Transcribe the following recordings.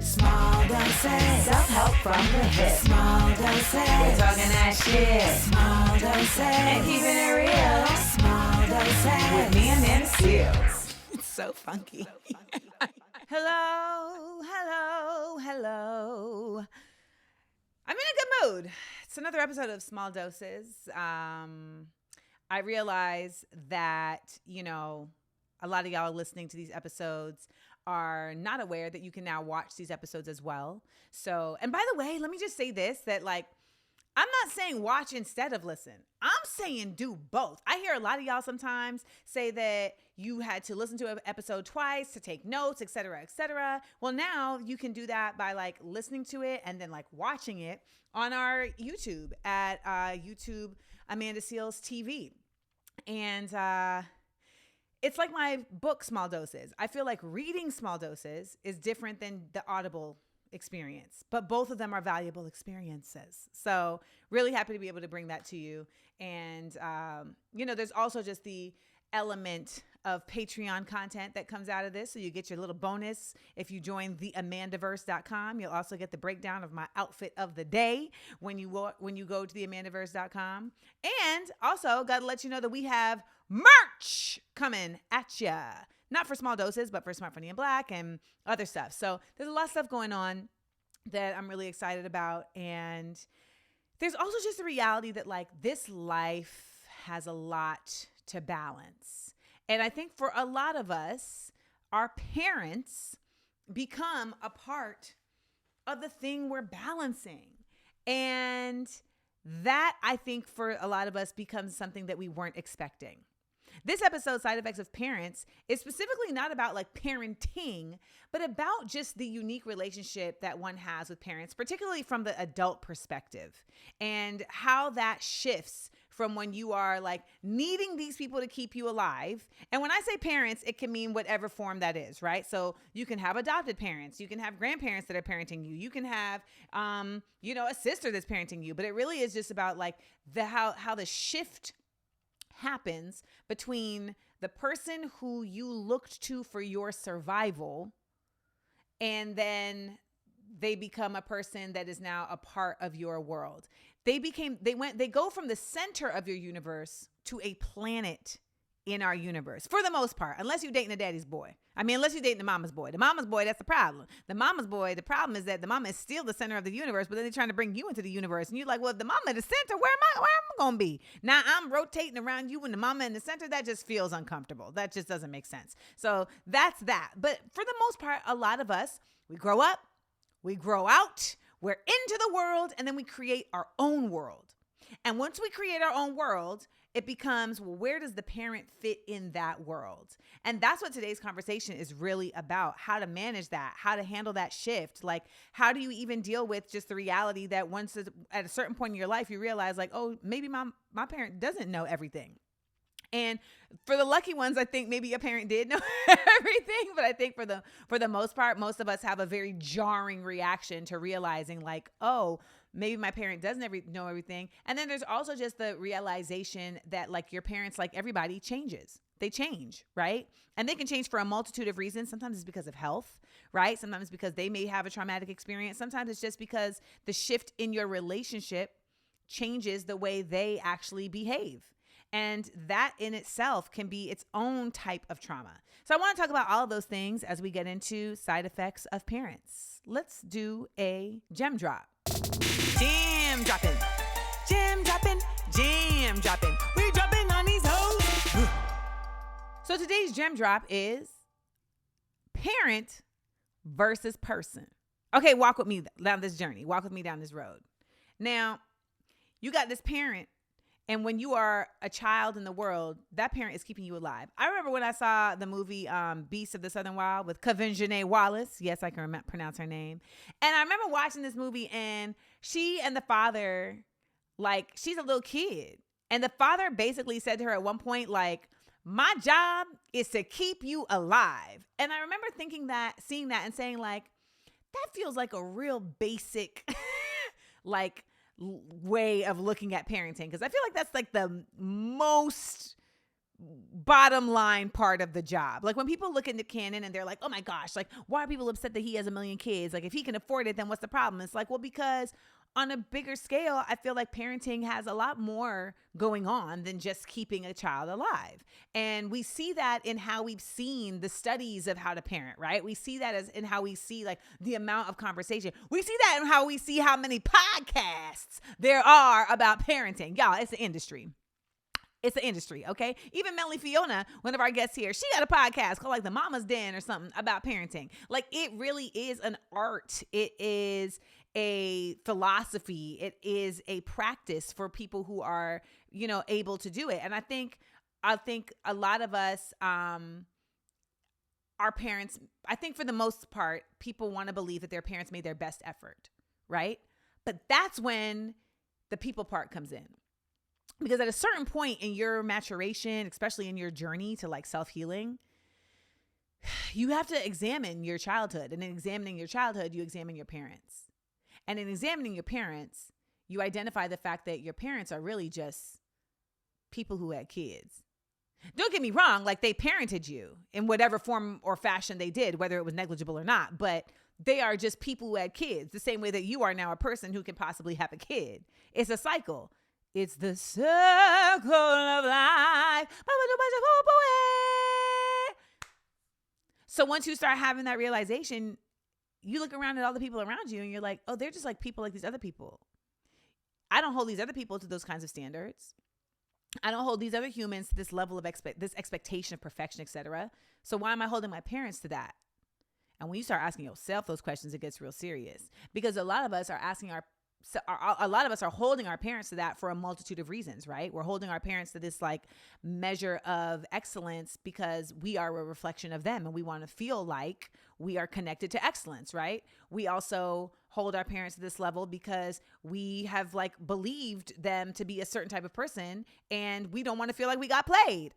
Small doses. Self-help from the hip. Small doses. We're talking that shit. Small doses. And keeping it real. Small doses. With me and Amanda Seals. It's so funky. Hello. I'm in a good mood. It's another episode of Small Doses. I realize that, a lot of y'all listening to these episodes are not aware that you can now watch these episodes as well. So, and by the way, let me just say this, that I'm not saying watch instead of listen. I'm saying do both. I hear a lot of y'all sometimes say that you had to listen to an episode twice to take notes, et cetera, et cetera. Well, now you can do that by listening to it and then watching it on our YouTube at YouTube Amanda Seals TV. And it's like my book, Small Doses. I feel like reading Small Doses is different than the Audible experience, but both of them are valuable experiences. So really happy to be able to bring that to you. And, there's also just the element of Patreon content that comes out of this. So you get your little bonus. If you join theamandaverse.com, you'll also get the breakdown of my outfit of the day when you go to theamandaverse.com. And also got to let you know that we have merch coming at ya. Not for Small Doses, but for Smart, Funny, and Black and other stuff. So there's a lot of stuff going on that I'm really excited about. And there's also just the reality that this life has a lot to balance. And I think for a lot of us, our parents become a part of the thing we're balancing. And that, I think, for a lot of us becomes something that we weren't expecting. This episode, Side Effects of Parents, is specifically not about parenting, but about just the unique relationship that one has with parents, particularly from the adult perspective, and how that shifts from when you are needing these people to keep you alive. And when I say parents, it can mean whatever form that is, right? So you can have adopted parents, you can have grandparents that are parenting you, you can have, a sister that's parenting you, but it really is just about how the shift happens between the person who you looked to for your survival, and then they become a person that is now a part of your world. They go from the center of your universe to a planet in our universe, for the most part, unless you're dating a daddy's boy. Unless you're dating the mama's boy. The mama's boy, that's the problem. The mama's boy, the problem is that the mama is still the center of the universe, but then they're trying to bring you into the universe. And you're like, well, if the mama at the center, where am I going to be? Now I'm rotating around you and the mama in the center. That just feels uncomfortable. That just doesn't make sense. So that's that. But for the most part, a lot of us, we grow up, we grow out, we're into the world, and then we create our own world. And once we create our own world, it becomes, well, where does the parent fit in that world? And that's what today's conversation is really about, how to manage that, how to handle that shift. How do you even deal with just the reality that once at a certain point in your life, you realize oh, maybe my parent doesn't know everything. And for the lucky ones, I think maybe a parent did know everything, but I think for the most part, most of us have a very jarring reaction to realizing oh, maybe my parent doesn't know everything. And then there's also just the realization that your parents, everybody, changes. They change, right? And they can change for a multitude of reasons. Sometimes it's because of health, right? Sometimes it's because they may have a traumatic experience. Sometimes it's just because the shift in your relationship changes the way they actually behave. And that in itself can be its own type of trauma. So I want to talk about all of those things as we get into side effects of parents. Let's do a gem drop. Jam dropping. We dropping on these hoes. So today's gem drop is parent versus person. Okay, walk with me down this journey. Walk with me down this road. Now, you got this parent, and when you are a child in the world, that parent is keeping you alive. I remember when I saw the movie Beasts of the Southern Wild with Kavin Wallace. Yes, I can pronounce her name. And I remember watching this movie, and she and the father, she's a little kid. And the father basically said to her at one point, my job is to keep you alive. And I remember seeing that and saying that feels like a real basic, way of looking at parenting. Cause I feel like that's the most bottom line part of the job. Like when people look into Cannon and they're like, oh my gosh, like why are people upset that he has 1 million kids? Like if he can afford it, then what's the problem? It's like, well, because on a bigger scale, I feel like parenting has a lot more going on than just keeping a child alive. And we see that in how we've seen the studies of how to parent, right? We see that as in how we see like the amount of conversation. We see that in how we see how many podcasts there are about parenting. Y'all, it's an industry. It's an industry, okay? Even Melanie Fiona, one of our guests here, she got a podcast called like The Mama's Den or something about parenting. Like it really is an art. It is a philosophy. It is a practice for people who are, able to do it. And I think a lot of us, our parents, I think for the most part, people want to believe that their parents made their best effort, right? But that's when the people part comes in. Because at a certain point in your maturation, especially in your journey to like self-healing, you have to examine your childhood. And in examining your childhood, you examine your parents. And in examining your parents, you identify the fact that your parents are really just people who had kids. Don't get me wrong, like they parented you in whatever form or fashion they did, whether it was negligible or not. But they are just people who had kids, the same way that you are now a person who can possibly have a kid. It's a cycle. It's the circle of life. So once you start having that realization, you look around at all the people around you and you're like, oh, they're just like people like these other people. I don't hold these other people to those kinds of standards. I don't hold these other humans to this level of this expectation of perfection, etc. So why am I holding my parents to that? And when you start asking yourself those questions, it gets real serious, because a lot of us are holding our parents to that for a multitude of reasons, right? We're holding our parents to this like measure of excellence because we are a reflection of them and we want to feel like we are connected to excellence, right? We also hold our parents to this level because we have like believed them to be a certain type of person and we don't want to feel like we got played.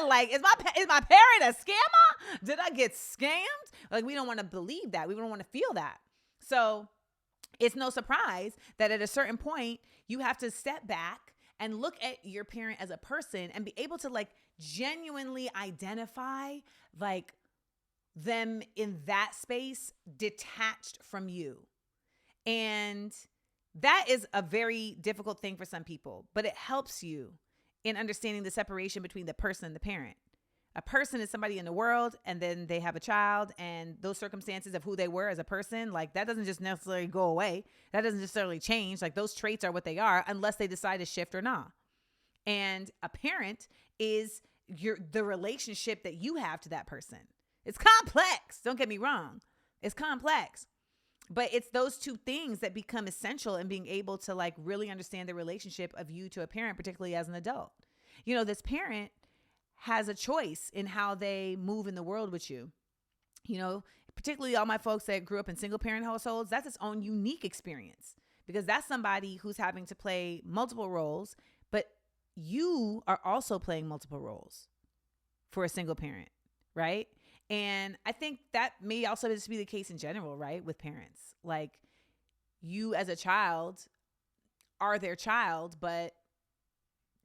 Like, is my parent a scammer? Did I get scammed? Like, we don't want to believe that. We don't want to feel that. So it's no surprise that at a certain point, you have to step back and look at your parent as a person and be able to like genuinely identify like them in that space detached from you. And that is a very difficult thing for some people, but it helps you in understanding the separation between the person and the parent. A person is somebody in the world, and then they have a child, and those circumstances of who they were as a person, like that doesn't just necessarily go away. That doesn't necessarily change. Like those traits are what they are unless they decide to shift or not. And a parent is the relationship that you have to that person. It's complex. Don't get me wrong. It's complex. But it's those two things that become essential in being able to like really understand the relationship of you to a parent, particularly as an adult. This parent has a choice in how they move in the world with you. Particularly all my folks that grew up in single parent households, that's its own unique experience because that's somebody who's having to play multiple roles, but you are also playing multiple roles for a single parent, right? And I think that may also just be the case in general, right? With parents, like you as a child are their child, but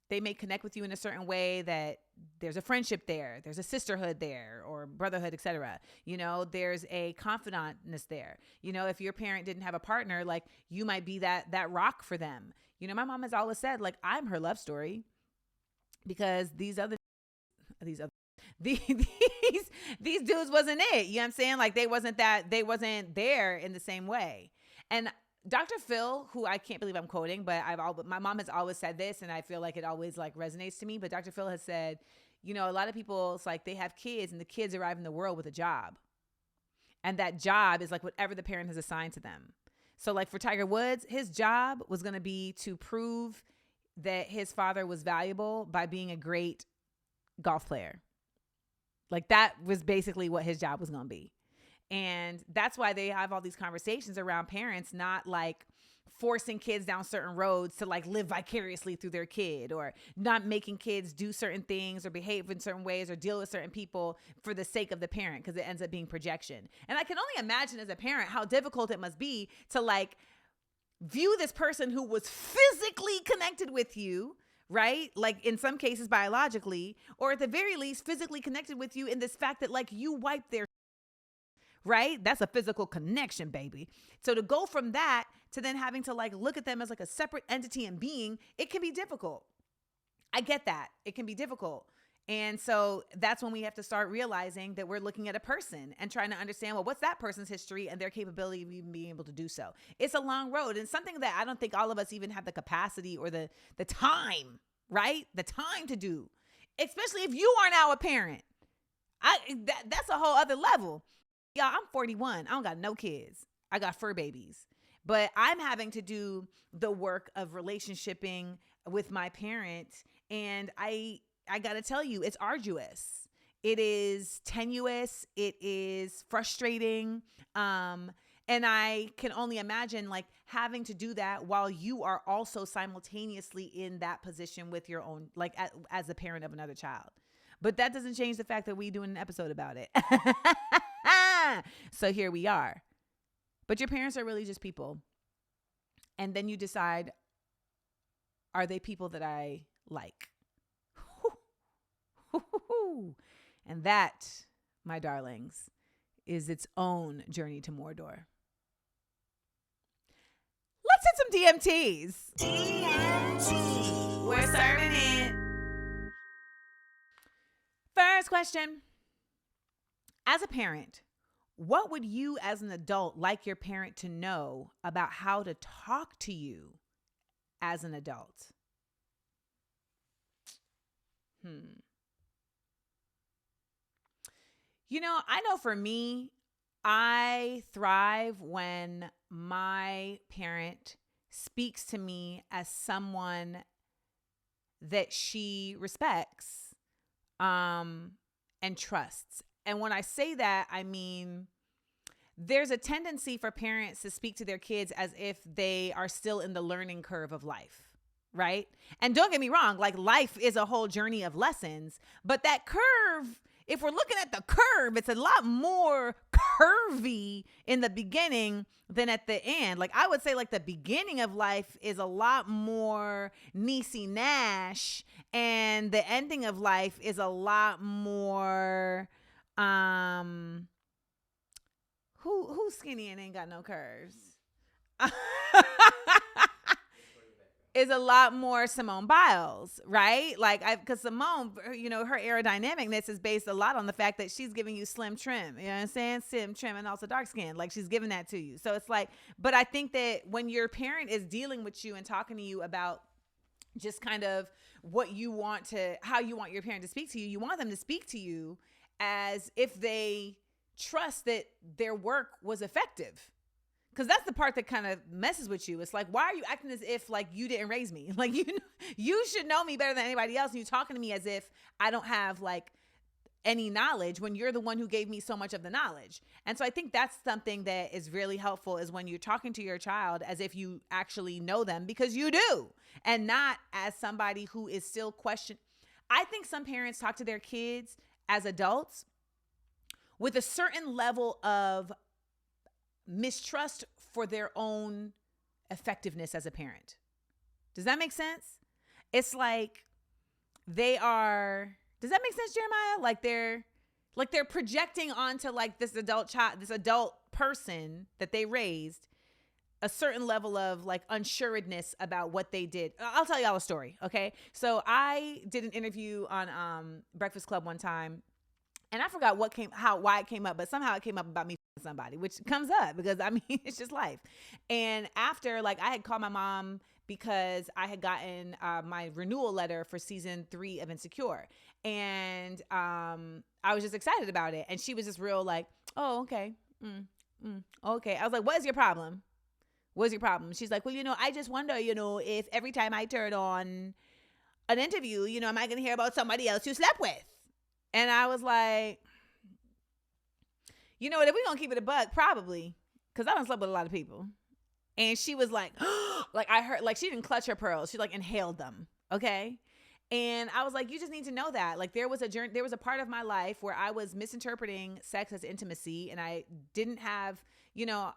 they may connect with you in a certain way that there's a friendship there, there's a sisterhood there, or brotherhood, etc. There's a confidantness there. If your parent didn't have a partner, like you might be that rock for them. My mom has always said, like, I'm her love story because these dudes wasn't it. You know what I'm saying? Like they wasn't there in the same way. And Dr. Phil, who I can't believe I'm quoting, but my mom has always said this, and I feel like it always like resonates to me. But Dr. Phil has said, a lot of people, it's like they have kids and the kids arrive in the world with a job. And that job is like whatever the parent has assigned to them. So like for Tiger Woods, his job was going to be to prove that his father was valuable by being a great golf player. Like that was basically what his job was going to be. And that's why they have all these conversations around parents not like forcing kids down certain roads to like live vicariously through their kid, or not making kids do certain things or behave in certain ways or deal with certain people for the sake of the parent, because it ends up being projection. And I can only imagine as a parent how difficult it must be to like view this person who was physically connected with you, right? Like in some cases biologically, or at the very least physically connected with you in this fact that like you wipe their, right? That's a physical connection, baby. So to go from that to then having to like look at them as like a separate entity and being, it can be difficult. I get that. It can be difficult. And so that's when we have to start realizing that we're looking at a person and trying to understand, well, what's that person's history and their capability of even being able to do so. It's a long road and something that I don't think all of us even have the capacity or the time, right? The time to do, especially if you are now a parent. That's a whole other level. Y'all, I'm 41. I don't got no kids. I got fur babies. But I'm having to do the work of relationshiping with my parent. And I got to tell you, it's arduous. It is tenuous. It is frustrating. And I can only imagine like having to do that while you are also simultaneously in that position with your own, like as a parent of another child. But that doesn't change the fact that we doing an episode about it. So here we are. But your parents are really just people. And then you decide, are they people that I like? And that, my darlings, is its own journey to Mordor. Let's hit some DMTs. DMT. We're serving it. First question. As a parent, what would you as an adult like your parent to know about how to talk to you as an adult? You know, I know for me, I thrive when my parent speaks to me as someone that she respects and trusts. And when I say that, I mean, there's a tendency for parents to speak to their kids as if they are still in the learning curve of life, right? And don't get me wrong, like life is a whole journey of lessons, but that curve, if we're looking at the curve, it's a lot more curvy in the beginning than at the end. Like I would say like the beginning of life is a lot more Niecy Nash and the ending of life is a lot more who's skinny and ain't got no curves? Is a lot more Simone Biles, right? Like, because Simone, you know, her aerodynamicness is based a lot on the fact that she's giving you slim trim, you know what I'm saying? Slim trim and also dark skin. Like, she's giving that to you. So it's like, but I think that when your parent is dealing with you and talking to you about just kind of what you want to, how you want your parent to speak to you, you want them to speak to you as if they trust that their work was effective. Because that's the part that kind of messes with you. It's like, why are you acting as if like you didn't raise me? Like you should know me better than anybody else. And you're talking to me as if I don't have like any knowledge when you're the one who gave me so much of the knowledge. And so I think that's something that is really helpful is when you're talking to your child as if you actually know them, because you do, and not as somebody who is still questioning. I think some parents talk to their kids as adults with a certain level of mistrust for their own effectiveness as a parent. Does that make sense? It's like they are, does that make sense, Jeremiah? Like they're projecting onto like this adult child, this adult person that they raised, a certain level of like unsuredness about what they did. I'll tell y'all a story. Okay. So I did an interview on Breakfast Club one time, and I forgot why it came up, but somehow it came up about me somebody, which comes up because I mean, it's just life. And after, like, I had called my mom because I had gotten my renewal letter for season 3 of Insecure. And I was just excited about it. And she was just real like, oh, okay. Okay. I was like, what is your problem? What's your problem? She's like, well, you know, I just wonder, you know, if every time I turn on an interview, you know, am I going to hear about somebody else you slept with? And I was like, you know what, if we're going to keep it a buck, probably, because I don't sleep with a lot of people. And she was like, like I heard, like she didn't clutch her pearls. She like inhaled them. Okay. And I was like, you just need to know that. Like there was a part of my life where I was misinterpreting sex as intimacy, and I didn't have, you know,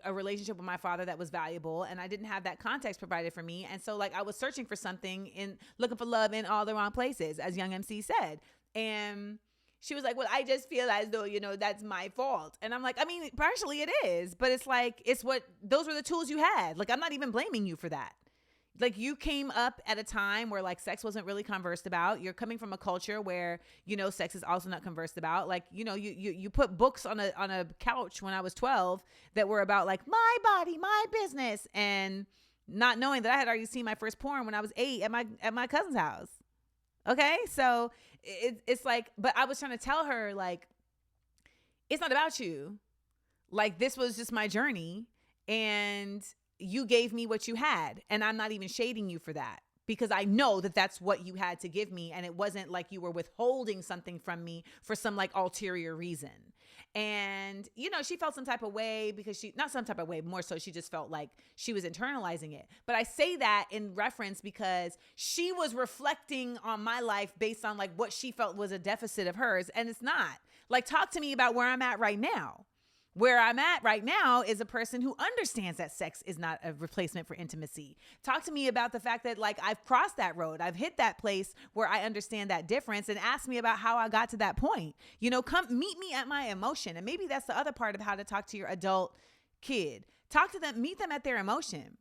a relationship with my father that was valuable, and I didn't have that context provided for me. And so like I was searching for something in looking for love in all the wrong places, as Young MC said. And she was like, well, I just feel as though, that's my fault. And I'm like, I mean, partially it is, but it's like, those were the tools you had. Like, I'm not even blaming you for that. Like, you came up at a time where like sex wasn't really conversed about. You're coming from a culture where, sex is also not conversed about. Like, you put books on a couch when I was 12 that were about like my body, my business, and not knowing that I had already seen my first porn when I was 8 at my cousin's house. Okay. So it's like, but I was trying to tell her like, it's not about you. Like, this was just my journey, and you gave me what you had, and I'm not even shading you for that, because I know that that's what you had to give me. And it wasn't like you were withholding something from me for some like ulterior reason. And, she felt some type of way because not some type of way, more so she just felt like she was internalizing it. But I say that in reference because she was reflecting on my life based on like what she felt was a deficit of hers. And it's not. Like, talk to me about where I'm at right now. Where I'm at right now is a person who understands that sex is not a replacement for intimacy. Talk to me about the fact that like I've crossed that road. I've hit that place where I understand that difference, and ask me about how I got to that point. Come meet me at my emotion. And maybe that's the other part of how to talk to your adult kid. Talk to them, meet them at their emotion.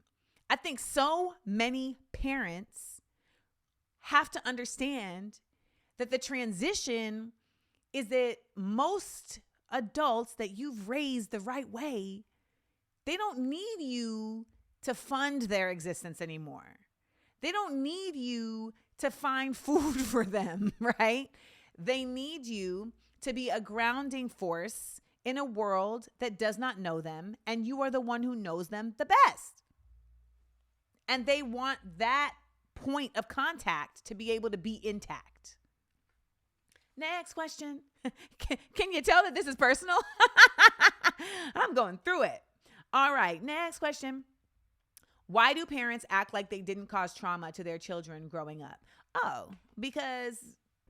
I think so many parents have to understand that the transition is that most adults that you've raised the right way, they don't need you to fund their existence anymore. They don't need you to find food for them, right? They need you to be a grounding force in a world that does not know them, and you are the one who knows them the best. And they want that point of contact to be able to be intact. Next question. Can you tell that this is personal? I'm going through it. All right. Next question. Why do parents act like they didn't cause trauma to their children growing up? Oh, because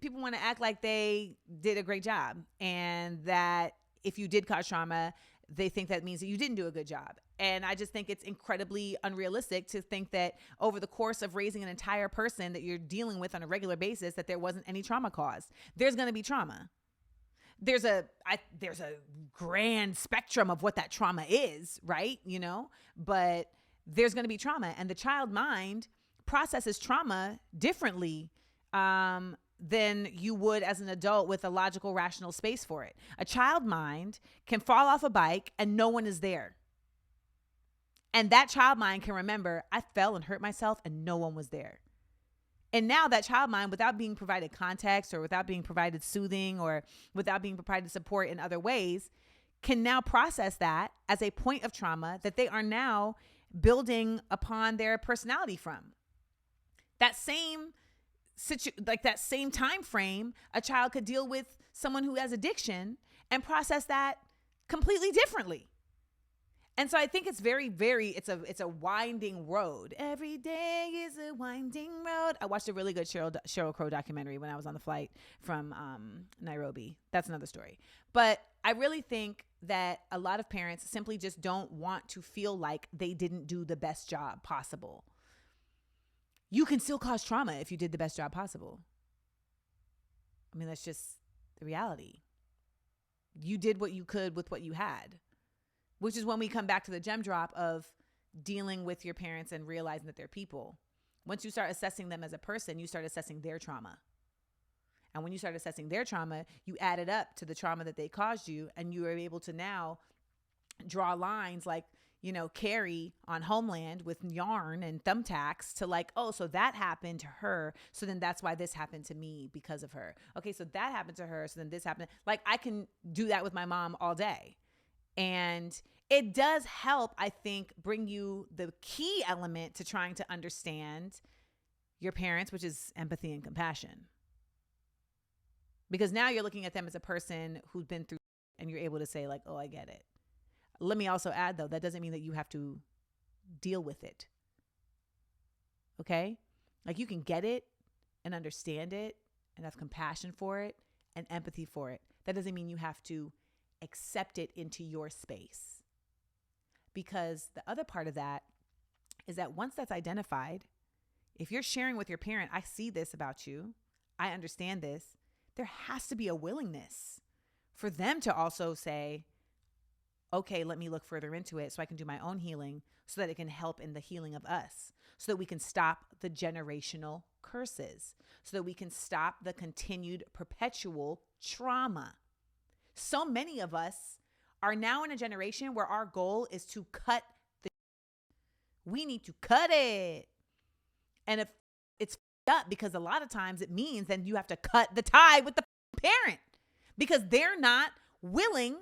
people want to act like they did a great job, and that if you did cause trauma, they think that means that you didn't do a good job. And I just think it's incredibly unrealistic to think that over the course of raising an entire person that you're dealing with on a regular basis, that there wasn't any trauma caused. There's going to be trauma. There's a grand spectrum of what that trauma is, right? But there's going to be trauma, and the child mind processes trauma differently than you would as an adult with a logical, rational space for it. A child mind can fall off a bike and no one is there. And that child mind can remember, I fell and hurt myself and no one was there. And now that child mind, without being provided context or without being provided soothing or without being provided support in other ways, can now process that as a point of trauma that they are now building upon their personality from. That same that same time frame, a child could deal with someone who has addiction and process that completely differently. And so I think it's very, very, it's a winding road. Every day is a winding road. I watched a really good Sheryl Crow documentary when I was on the flight from Nairobi. That's another story. But I really think that a lot of parents simply just don't want to feel like they didn't do the best job possible. You can still cause trauma if you did the best job possible. I mean, that's just the reality. You did what you could with what you had, which is when we come back to the gem drop of dealing with your parents and realizing that they're people. Once you start assessing them as a person, you start assessing their trauma. And when you start assessing their trauma, you add it up to the trauma that they caused you, and you are able to now draw lines like, Carrie on Homeland with yarn and thumbtacks to like, oh, so that happened to her. So then that's why this happened to me because of her. Okay, so that happened to her. So then this happened. Like, I can do that with my mom all day. And it does help, I think, bring you the key element to trying to understand your parents, which is empathy and compassion. Because now you're looking at them as a person who's been through, and you're able to say like, oh, I get it. Let me also add, though, that doesn't mean that you have to deal with it. Okay? Like, you can get it and understand it and have compassion for it and empathy for it. That doesn't mean you have to accept it into your space. Because the other part of that is that once that's identified, if you're sharing with your parent, I see this about you, I understand this, there has to be a willingness for them to also say, okay, let me look further into it so I can do my own healing, so that it can help in the healing of us, so that we can stop the generational curses, so that we can stop the continued perpetual trauma. So many of us are now in a generation where our goal is to cut the we need to cut it. And if it's up, because a lot of times it means then you have to cut the tie with the parent, because they're not willing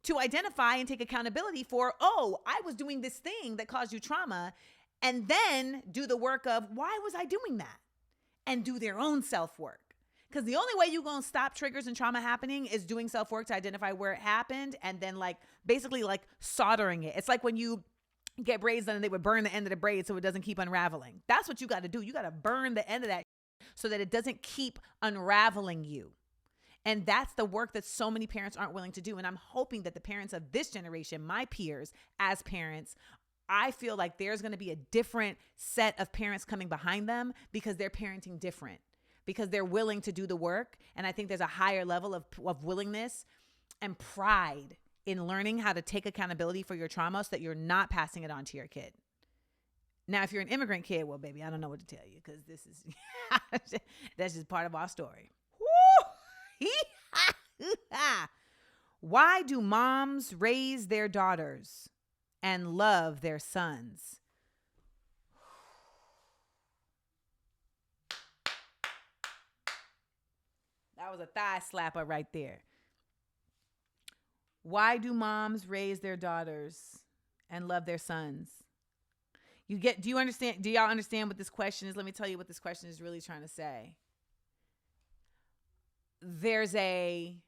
to identify and take accountability for, oh, I was doing this thing that caused you trauma, and then do the work of, why was I doing that? And do their own self-work. Because the only way you're going to stop triggers and trauma happening is doing self-work to identify where it happened, and then basically soldering it. It's like when you get braids done and they would burn the end of the braid so it doesn't keep unraveling. That's what you got to do. You got to burn the end of that so that it doesn't keep unraveling you. And that's the work that so many parents aren't willing to do. And I'm hoping that the parents of this generation, my peers as parents, I feel like there's going to be a different set of parents coming behind them, because they're parenting different, because they're willing to do the work. And I think there's a higher level of willingness and pride in learning how to take accountability for your trauma, so that you're not passing it on to your kid. Now, if you're an immigrant kid, well, baby, I don't know what to tell you, because this is, that's just part of our story. Why do moms raise their daughters and love their sons? That was a thigh slapper right there. Why do moms raise their daughters and love their sons? Do you understand? Do y'all understand what this question is? Let me tell you what this question is really trying to say. There's an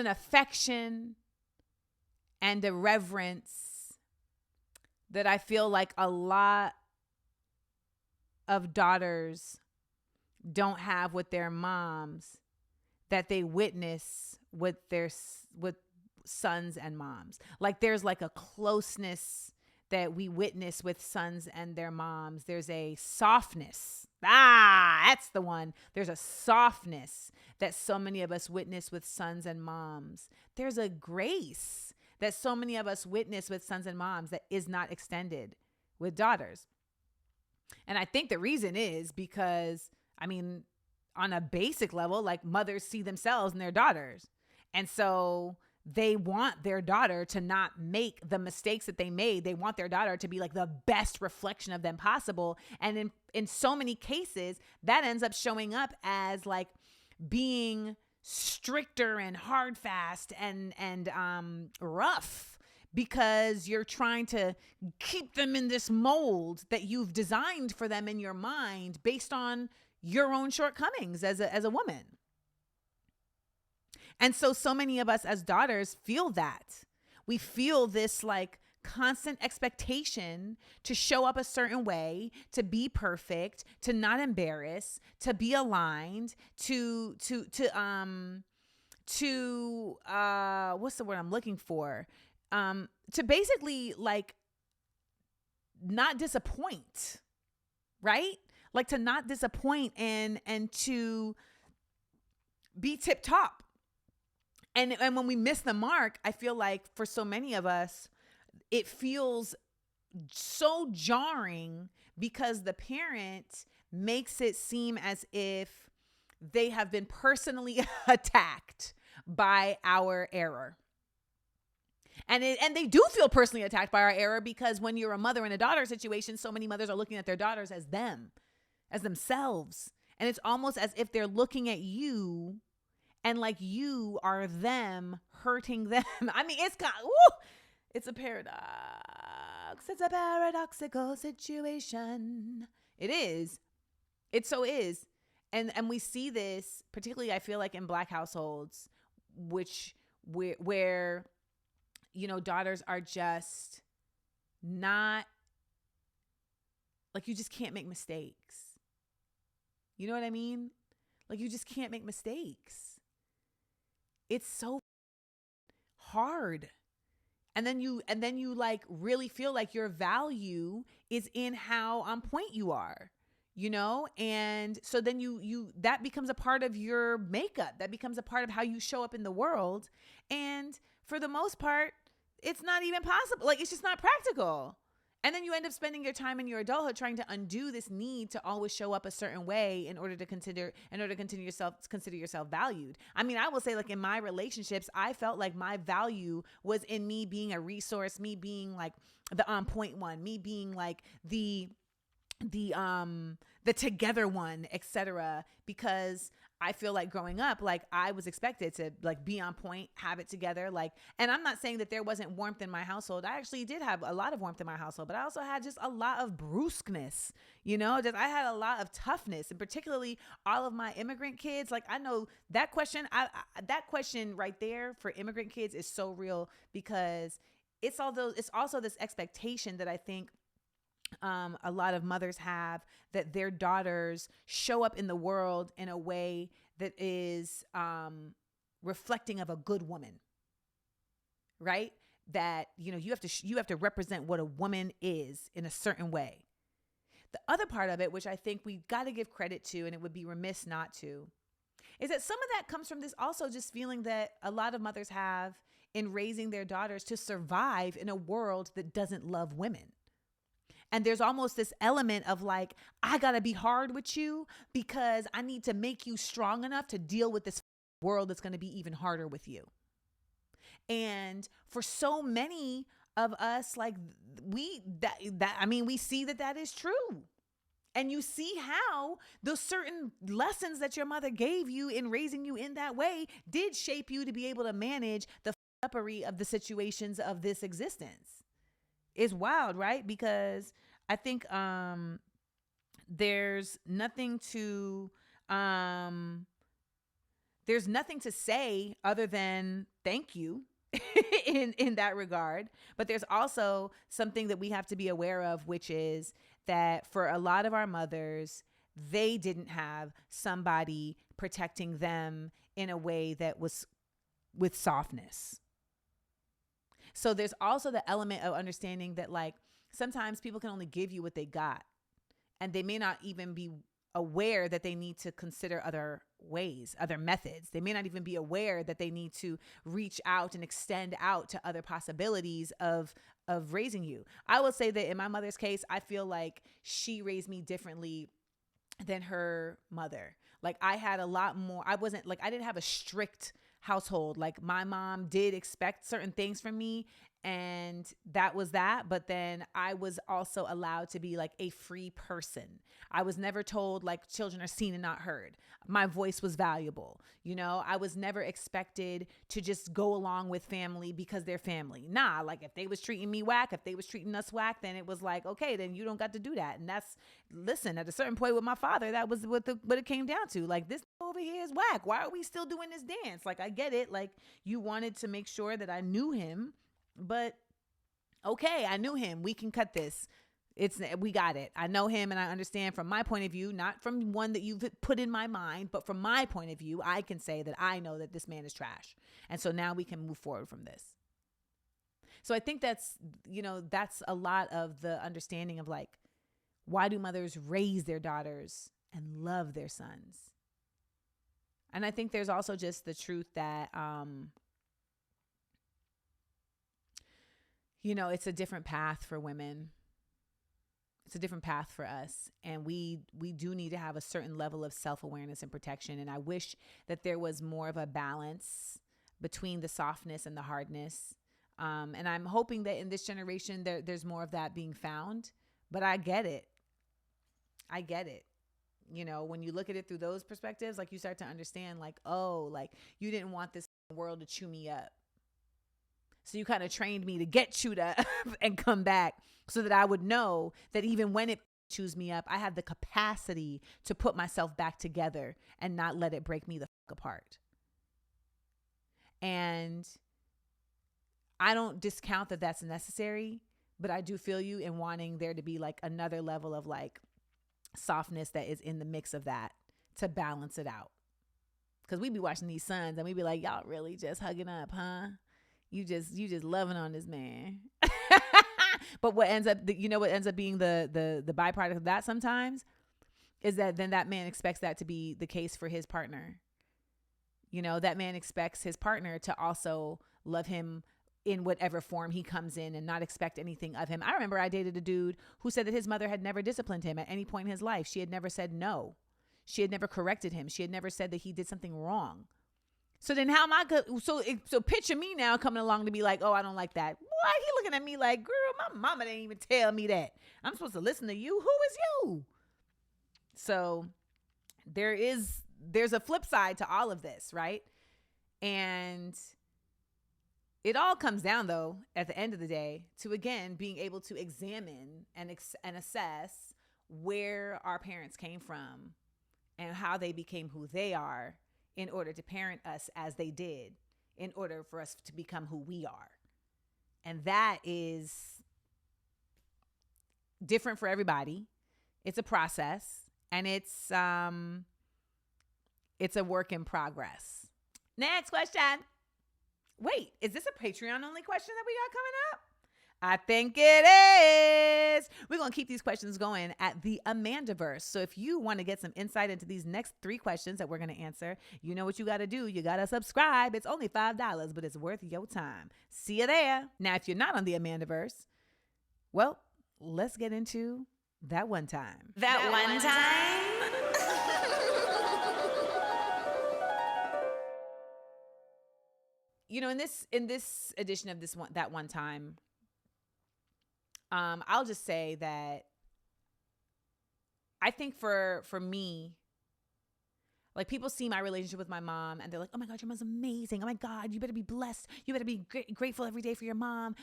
affection and a reverence that I feel like a lot of daughters don't have with their moms, that they witness with sons and moms. Like there's like a closeness that we witness with sons and their moms. There's a softness. That's the one. There's a softness that so many of us witness with sons and moms. There's a grace that so many of us witness with sons and moms that is not extended with daughters. And I think the reason is because, on a basic level, like mothers see themselves in their daughters. And so they want their daughter to not make the mistakes that they made. They want their daughter to be like the best reflection of them possible. And in so many cases, that ends up showing up as like being stricter and hard fast and rough, because you're trying to keep them in this mold that you've designed for them in your mind based on your own shortcomings as a woman. And so many of us as daughters feel that. We feel this like constant expectation to show up a certain way, to be perfect, to not embarrass, to be aligned, to what's the word I'm looking for? To basically like not disappoint, right? Like to not disappoint and to be tip top. And when we miss the mark, I feel like for so many of us, it feels so jarring because the parent makes it seem as if they have been personally attacked by our error. And they do feel personally attacked by our error, because when you're a mother and a daughter situation, so many mothers are looking at their daughters as themselves. And it's almost as if they're looking at you and like you are them hurting them. It's a paradox. It's a paradoxical situation. It is. It so is. And we see this, particularly I feel like in Black households, where daughters are just not, like, you just can't make mistakes. You know what I mean? Like, you just can't make mistakes. It's so hard. And then you like really feel like your value is in how on point you are, and so then you that becomes a part of your makeup, that becomes a part of how you show up in the world. And for the most part, it's not even possible. Like, it's just not practical. And then you end up spending your time in your adulthood trying to undo this need to always show up a certain way in order to consider yourself valued. I mean, I will say, like, in my relationships, I felt like my value was in me being a resource, me being like the on point one, me being like the together one, etc. Because I feel like growing up, like, I was expected to like be on point, have it together. Like, and I'm not saying that there wasn't warmth in my household. I actually did have a lot of warmth in my household, but I also had just a lot of brusqueness, just I had a lot of toughness, and particularly all of my immigrant kids. Like, I know that question, that question right there for immigrant kids is so real, because it's also this expectation that I think a lot of mothers have, that their daughters show up in the world in a way that is reflecting of a good woman, right? That, you have to represent what a woman is in a certain way. The other part of it, which I think we got to give credit to, and it would be remiss not to, is that some of that comes from this also just feeling that a lot of mothers have in raising their daughters to survive in a world that doesn't love women. And there's almost this element of like, I got to be hard with you because I need to make you strong enough to deal with this world that's going to be even harder with you. And for so many of us, like, we see that is true. And you see how those certain lessons that your mother gave you in raising you in that way did shape you to be able to manage the uppery of the situations of this existence. It's wild, right? Because I think there's nothing to say other than thank you in that regard. But there's also something that we have to be aware of, which is that for a lot of our mothers, they didn't have somebody protecting them in a way that was with softness. So there's also the element of understanding that, like, sometimes people can only give you what they got, and they may not even be aware that they need to consider other ways, other methods. They may not even be aware that they need to reach out and extend out to other possibilities of raising you. I will say that in my mother's case, I feel like she raised me differently than her mother. Like, I had a lot more, I didn't have a strict household. Like, my mom did expect certain things from me, and that was that. But then I was also allowed to be like a free person. I was never told like children are seen and not heard. My voice was valuable. I was never expected to just go along with family because they're family. Nah, like, if they was treating me whack, if they was treating us whack, then it was like, okay, then you don't got to do that. And listen, at a certain point with my father, that was what it came down to. Like, this over here is whack. Why are we still doing this dance? Like, I get it. Like, you wanted to make sure that I knew him, but okay, I knew him. We can cut this. We got it. I know him, and I understand from my point of view, not from one that you've put in my mind, but from my point of view, I can say that I know that this man is trash. And so now we can move forward from this. So I think that's a lot of the understanding of, like, why do mothers raise their daughters and love their sons? And I think there's also just the truth that, it's a different path for women. It's a different path for us. And we do need to have a certain level of self-awareness and protection. And I wish that there was more of a balance between the softness and the hardness. And I'm hoping that in this generation, there's more of that being found. But I get it. When you look at it through those perspectives, like, you start to understand, like, oh, like, you didn't want this world to chew me up. So you kind of trained me to get chewed up and come back so that I would know that even when it chews me up, I have the capacity to put myself back together and not let it break me the fuck apart. And I don't discount that that's necessary, but I do feel you in wanting there to be like another level of like softness that is in the mix of that to balance it out. Because we be watching these sons and we be like, y'all really just hugging up, huh? You just loving on this man. But what ends up, what ends up being the byproduct of that sometimes is that then that man expects that to be the case for his partner. That man expects his partner to also love him in whatever form he comes in and not expect anything of him. I remember I dated a dude who said that his mother had never disciplined him at any point in his life. She had never said no. She had never corrected him. She had never said that he did something wrong. So then how am I good? So picture me now coming along to be like, oh, I don't like that. Why he looking at me like, girl, my mama didn't even tell me that. I'm supposed to listen to you. Who is you? So there's a flip side to all of this, right? And it all comes down, though, at the end of the day, to, again, being able to examine and assess where our parents came from and how they became who they are in order to parent us as they did, in order for us to become who we are. And that is different for everybody. It's a process, and it's a work in progress. Next question. Wait, is this a Patreon only question that we got coming up? I think it is. We're going to keep these questions going at the Amandaverse. So if you want to get some insight into these next 3 questions that we're going to answer, you know what you got to do. You got to subscribe. It's only $5, but it's worth your time. See you there. Now, if you're not on the Amandaverse, well, let's get into that one time. That one time? In this edition of that one time, I'll just say that I think for me, like, people see my relationship with my mom and they're like, oh my God, your mom's amazing. Oh my God, you better be blessed. You better be grateful every day for your mom.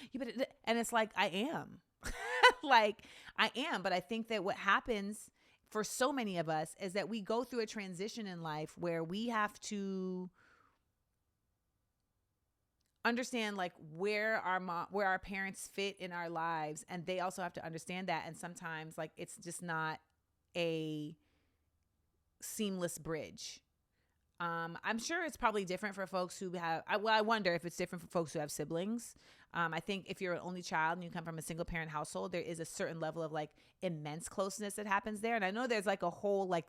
And it's like, I am. I am. But I think that what happens for so many of us is that we go through a transition in life where we have to understand like where our parents fit in our lives, and they also have to understand that. And sometimes like it's just not a seamless bridge. I'm sure it's probably different for folks who have, I wonder if it's different for folks who have siblings. I think if you're an only child and you come from a single parent household, there is a certain level of like immense closeness that happens there. And I know there's like a whole like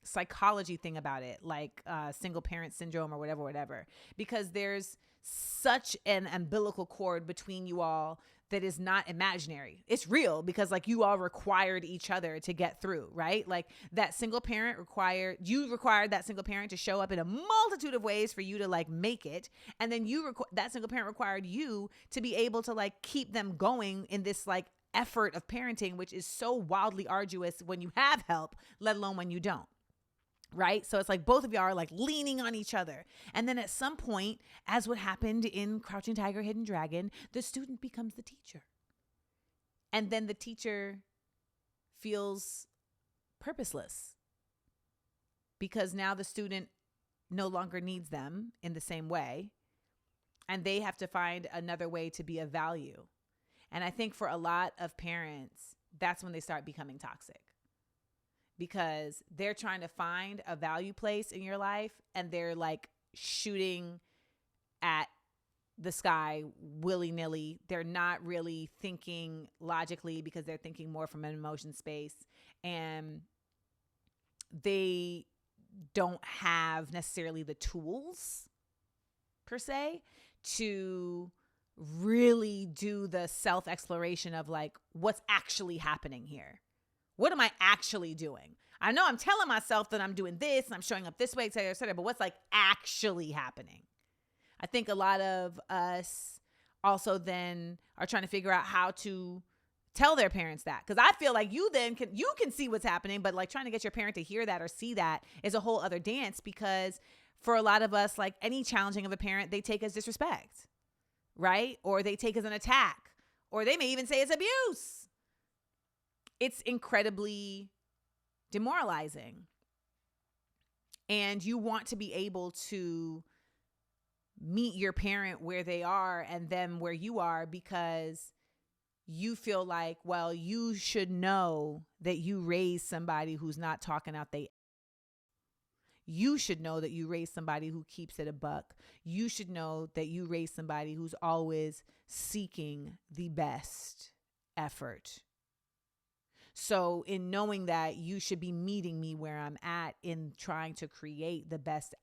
psychology thing about it, like single parent syndrome or whatever, because there's such an umbilical cord between you all that is not imaginary. It's real, because like you all required each other to get through, right? Like that single parent required that single parent to show up in a multitude of ways for you to like make it. And then that single parent required you to be able to like keep them going in this like effort of parenting, which is so wildly arduous when you have help, let alone when you don't. Right? So it's like both of y'all are like leaning on each other. And then at some point, as what happened in Crouching Tiger, Hidden Dragon, the student becomes the teacher. And then the teacher feels purposeless because now the student no longer needs them in the same way. And they have to find another way to be of value. And I think for a lot of parents, that's when they start becoming toxic. Because they're trying to find a value place in your life, and they're like shooting at the sky willy-nilly. They're not really thinking logically because they're thinking more from an emotion space, and they don't have necessarily the tools per se to really do the self-exploration of like, what's actually happening here? What am I actually doing? I know I'm telling myself that I'm doing this and I'm showing up this way, et cetera, but what's like actually happening? I think a lot of us also then are trying to figure out how to tell their parents that. Because I feel like you can see what's happening, but like trying to get your parent to hear that or see that is a whole other dance, because for a lot of us, like any challenging of a parent, they take as disrespect, right? Or they take as an attack, or they may even say it's abuse. It's incredibly demoralizing. And you want to be able to meet your parent where they are and them where you are, because you feel like, well, you should know that you raised somebody who's not talking out You should know that you raised somebody who keeps it a buck. You should know that you raised somebody who's always seeking the best effort. So in knowing that, you should be meeting me where I'm at in trying to create the best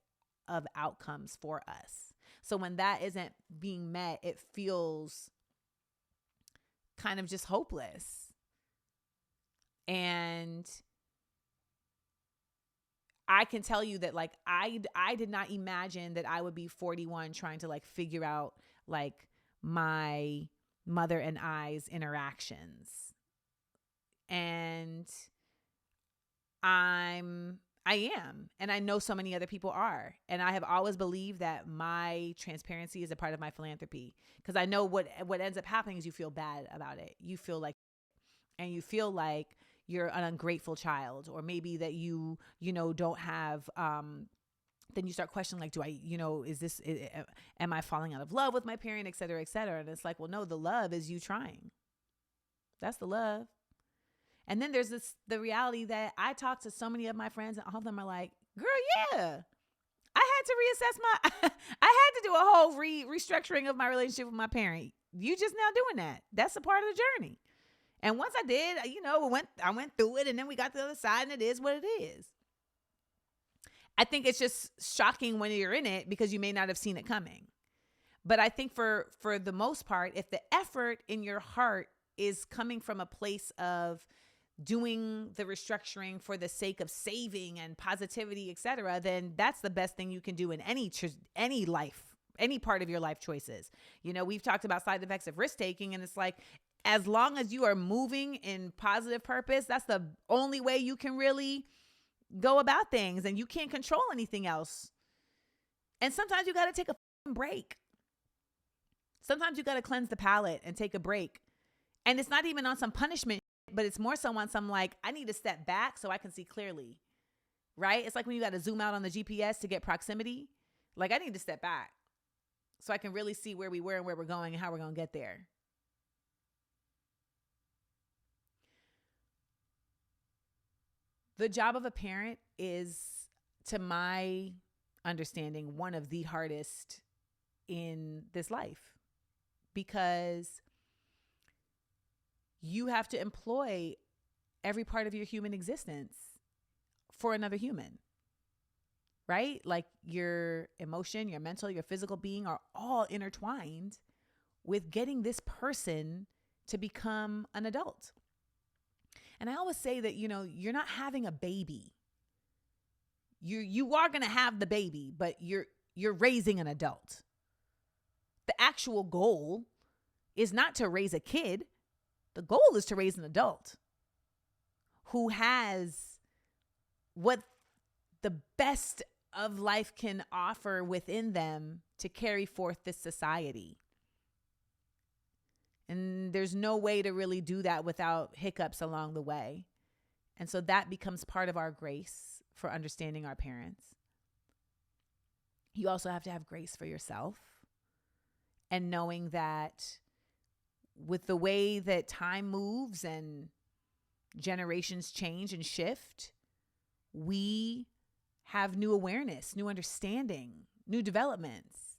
of outcomes for us. So when that isn't being met, it feels kind of just hopeless. And I can tell you that like I did not imagine that I would be 41 trying to like figure out like my mother and I's interactions. And I am. And I know so many other people are. And I have always believed that my transparency is a part of my philanthropy. Because I know what ends up happening is you feel bad about it. You feel like you're an ungrateful child, or maybe that you don't have, then you start questioning, like, am I falling out of love with my parent, et cetera, et cetera. And it's like, well, no, the love is you trying. That's the love. And then there's the reality that I talk to so many of my friends, and all of them are like, girl, yeah, I had to reassess I had to do a whole restructuring of my relationship with my parent. You just now doing that. That's a part of the journey. And once I did, I went through it, and then we got to the other side, and it is what it is. I think it's just shocking when you're in it because you may not have seen it coming. But I think for the most part, if the effort in your heart is coming from a place of doing the restructuring for the sake of saving and positivity, et cetera, then that's the best thing you can do in any life, any part of your life choices. We've talked about side effects of risk taking, and it's like, as long as you are moving in positive purpose, that's the only way you can really go about things, and you can't control anything else. And sometimes you got to take a break. Sometimes you got to cleanse the palate and take a break. And it's not even on some punishment, but it's more so on some like, I need to step back so I can see clearly, right? It's like when you got to zoom out on the GPS to get proximity. Like, I need to step back so I can really see where we were and where we're going and how we're going to get there. The job of a parent is, to my understanding, one of the hardest in this life, because you have to employ every part of your human existence for another human, right? Like your emotion, your mental, your physical being are all intertwined with getting this person to become an adult. And I always say that, you're not having a baby. You are going to have the baby, but you're raising an adult. The actual goal is not to raise a kid. The goal is to raise an adult who has what the best of life can offer within them to carry forth this society. And there's no way to really do that without hiccups along the way. And so that becomes part of our grace for understanding our parents. You also have to have grace for yourself, and knowing that with the way that time moves and generations change and shift, we have new awareness, new understanding, new developments.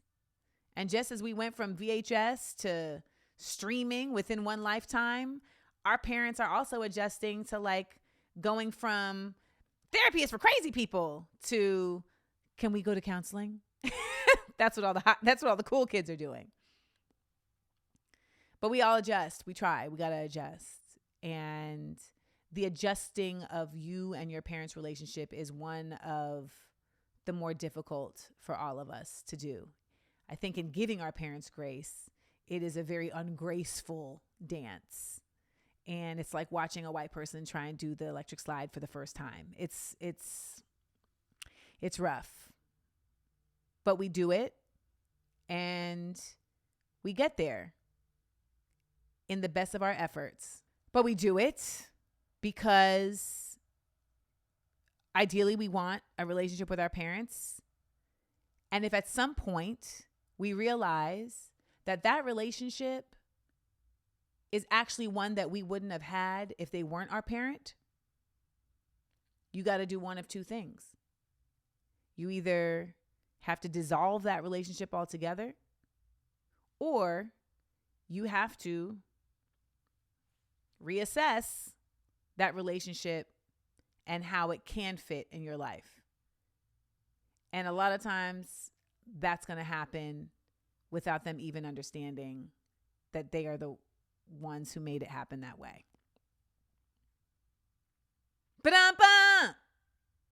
And just as we went from VHS to streaming within one lifetime, our parents are also adjusting to like going from therapy is for crazy people to, can we go to counseling? That's what all the cool kids are doing. But we all adjust. We try. We got to adjust. And the adjusting of you and your parents' relationship is one of the more difficult for all of us to do. I think in giving our parents grace, it is a very ungraceful dance. And it's like watching a white person try and do the electric slide for the first time. It's rough. But we do it, and we get there in the best of our efforts. But we do it because ideally we want a relationship with our parents. And if at some point we realize that relationship is actually one that we wouldn't have had if they weren't our parent, you got to do one of two things. You either have to dissolve that relationship altogether, or you have to reassess that relationship and how it can fit in your life. And a lot of times that's going to happen without them even understanding that they are the ones who made it happen that way. Ba-dum-bum!